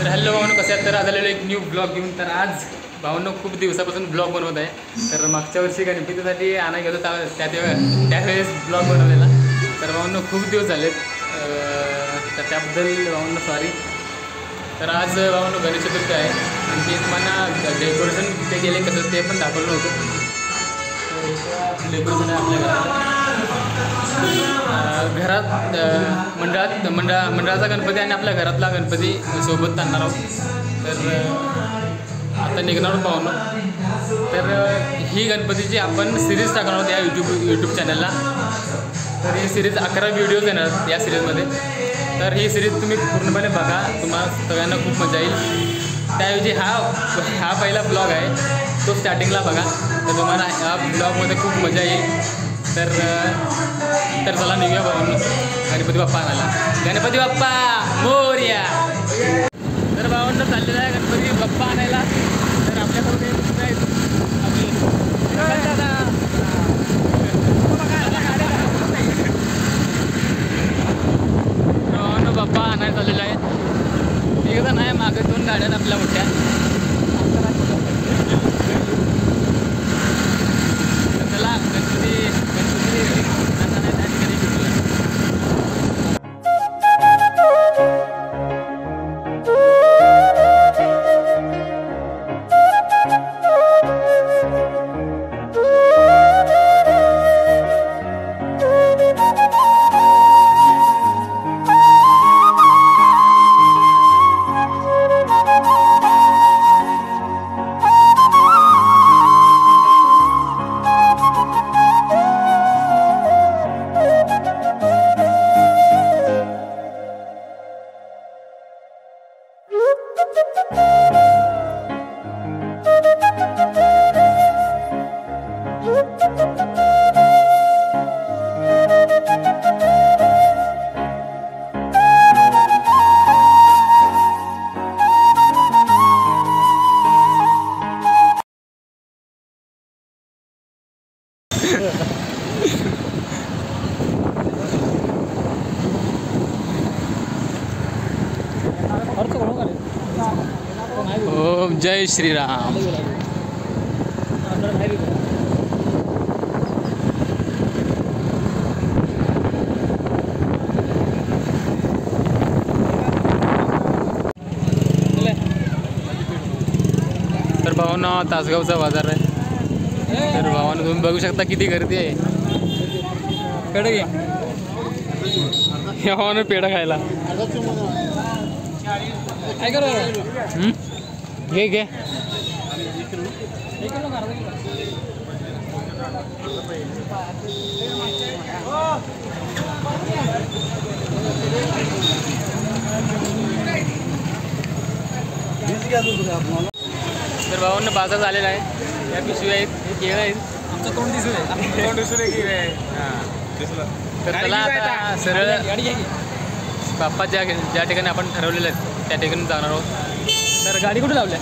तर हॅलो भावनो, कसे आहेत? तर आज आलेलो एक न्यू ब्लॉग घेऊन. तर आज भावनो खूप दिवसापासून ब्लॉग बनवत आहे. तर मागच्या वर्षी गणपतीसाठी आणायला गेलो त्यावेळेस ब्लॉग बनवलेला. तर भावनो खूप दिवस झालेत, तर त्याबद्दल भावनो सॉरी. तर आज भावनो गणेश चतुर्थी आहे आणि तुम्हाला डेकोरेशन ते केले कसं ते पण दाखवलं होतं. डेकोरेशन आहे आपल्या घरात मंडळाचा गणपती आणि आपल्या घरातला गणपती सोबत आणणार आहोत. तर आता निघणार आहोत भावनो. तर ही गणपतीची आपण सिरीज टाकणार आहोत या यूट्यूब चॅनलला. तर ही सिरीज 11 व्हिडिओज येणार या सिरीजमध्ये. तर ही सिरीज तुम्ही पूर्णपणे बघा, तुम्हाला सगळ्यांना खूप मजा येईल. त्याऐवजी हा पहिला ब्लॉग आहे, तो स्टार्टिंगला बघा. तर तुम्हाला ह्या ब्लॉगमध्ये खूप मजा येईल. तर चला निघूया भावांनो गणपती बाप्पा आणायला. गणपती बाप्पा मोरया. तर भावांनो चाललेला आहे गणपती बाप्पा आणायला. तर आपल्याकडे भावांनो बाप्पा आणायला चाललेला आहे. एक जण आहे मागे, 2 गाड्या आपल्या मोठ्या. चला गणपती ओम जय श्रीराम. तर भावांनो तासगावचा बाजार आहे. तर भावांनो तुम्ही बघू शकता किती गर्दी आहे. पेढा घे, या भावांनो पेढा खायला. काय करू? घे घे. तर भावांनो बाजार झालेला आहे. या पिशवी आहेत, हे केळं आहेत. आमचं तोंड दिसून आहे, तोंड दिसून आहे. तर चला आता सरळ बाप्पा ज्या ठिकाणी आपण ठरवलेलं आहे त्या ठिकाणी जाणार आहोत. तर गाडी कुठे लावल्या?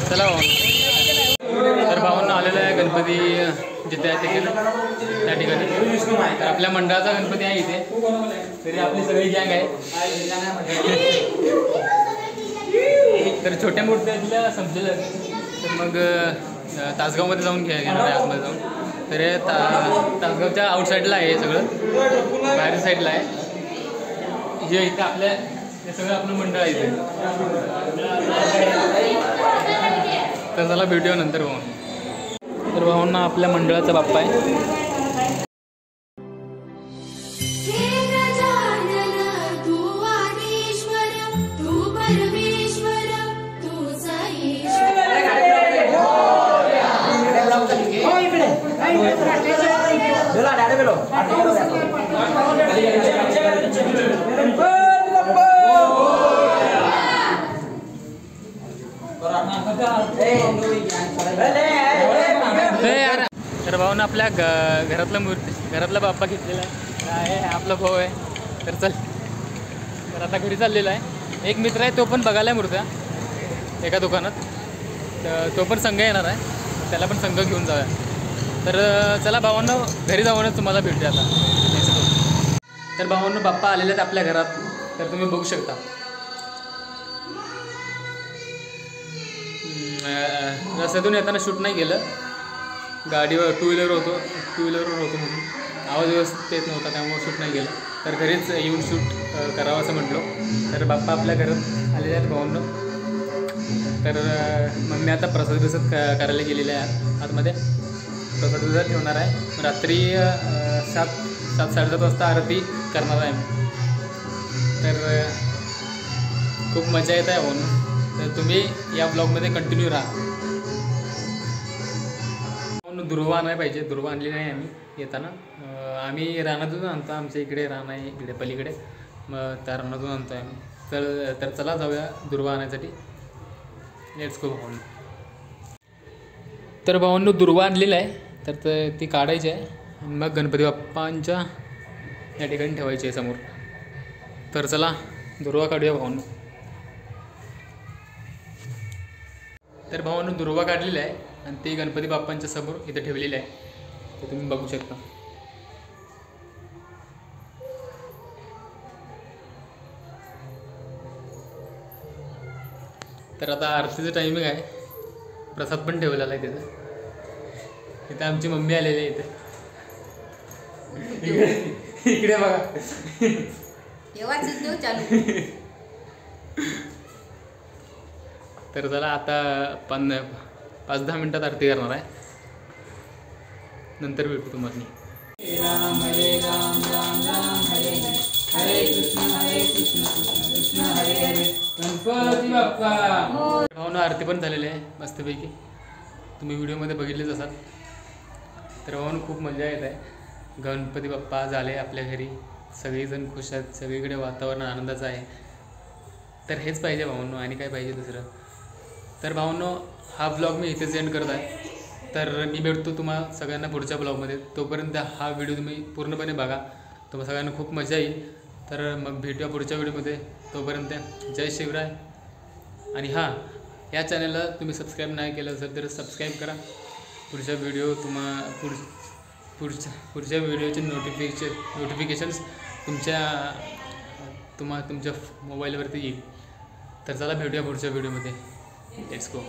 चला भावांनो. तर भावांनो आलेला आहे गणपती जिथे आहे त्या ठिकाणी. तर आपल्या मंडळाचा गणपती आहे इथे. तरी आपली सगळी गँग आहे. तर छोट्या मूर्त्या संपलेल्या आहेत. तर मग तासगावमध्ये जाऊन घेणार आहे आतमध्ये जाऊन. तर हे तासगावच्या आउटसाईडला आहे, हे सगळं बाहेर साईडला आहे. हे इथं आपल्या हे सगळं आपलं मंडळ आहे इथे. तर चला भेटूया नंतर भाऊ. तर भाऊंना आपल्या मंडळाचा बाप्पा आहे. तर भाऊनं आपल्या घरातला बाप्पा घेतलेला आहे. आपला भाऊ आहे. तर चल, तर आता घरी चाललेला आहे. एक मित्र आहे, तो पण बघायला आहे मूर्त्या एका दुकानात. तर तो पण संघ येणार आहे, त्याला पण संघ घेऊन जाऊया. तर चला भावांनो घरी जाऊनच तुम्हाला भेटूया आता. तर भावांनो बाप्पा आलेले आहेत आपल्या घरात, तर तुम्ही बघू शकता. रस्त्यातून येताना शूट नाही केलं, गाडीवर टू व्हीलरवर होतो म्हणून आवाज व्यवस्थित येत नव्हता, त्यामुळे शूट नाही केलं. तर घरीच येऊन शूट करावं असं म्हटलो. तर बाप्पा आपल्या घरात आलेले आहेत भावांनो. तर मग मी आता प्रसाद करायला गेलेले आहे आतमध्ये. प्रसाद ठेवणार आहे. रात्री 7-7:30 वाजता आरती करणार आहे. तर खूप मजा येत आहे भावांनो. तर तुम्ही या ब्लॉगमध्ये कंटिन्यू राहा. दुर्वा आणायला पाहिजे, दुर्वा आणली नाही आम्ही येताना. आम्ही रानातून आणतो, आमच्या इकडे रान आहे इकडे पलीकडे, मग त्या रानातून आणतो आम्ही. तर चला जाऊया दुर्वा आणायसाठी. लेट्स गो भावांनो. तर भावांनो दुर्वा आणलेला आहे, तर ती काढायची आहे आणि मग गणपती बाप्पांच्या या ठिकाणी ठेवायची आहे समोर. तर चला दुर्वा काढूया भावांनो. तर भावांनो दुर्वा काढलेला आहे आणि ते गणपती बाप्पांच्या समोर इथे ठेवलेलं आहे, ते तुम्ही बघू शकता. तर आता आरतीचं टायमिंग आहे, प्रसाद पण ठेवलेला आहे तिथं. इथे आमची मम्मी आलेली आहे इथे. इकडे बघा. तर चला आता 5-10 मिनटात आरती करणार आहे, नंतर भेटू तुम्हाला. राम हरे राम राम राम हरे हरे, हरे कृष्ण कृष्ण कृष्ण हरे हरे, गणपती बाप्पा. भावांनो आरती पण झालेली आहे मस्तपैकी, तुम्ही व्हिडिओमध्ये बघितलेच असाल. तर भावांनो खूप मजा येत आहे. गणपती बाप्पा झाले आपल्या घरी, सगळेजण खुश आहेत, सगळीकडे वातावरण आनंदाचं आहे. तर हेच पाहिजे भावांनो, आणि काय पाहिजे दुसरं. तर भावांनो हा ब्लॉग मी इथेच एंड करत आहे. तर मी भेटतो तुम्हाला सगळ्यांना पुढच्या ब्लॉगमध्ये. तोपर्यंत हा व्हिडिओ तुम्ही पूर्णपणे बघा, तुम्हाला सगळ्यांना खूप मजा येईल. तर मग भेटूया पुढच्या व्हिडिओमध्ये. तोपर्यंत जय शिवराय. आणि हां, या चॅनलला तुम्ही सबस्क्राईब नाही केलं असेल तर सबस्क्राईब करा. पुढच्या व्हिडिओ पुढच्या व्हिडिओचे नोटिफिकेशन्स तुमच्या मोबाईलवरती येईल. तर चला भेटूया पुढच्या व्हिडिओमध्ये. Let's go.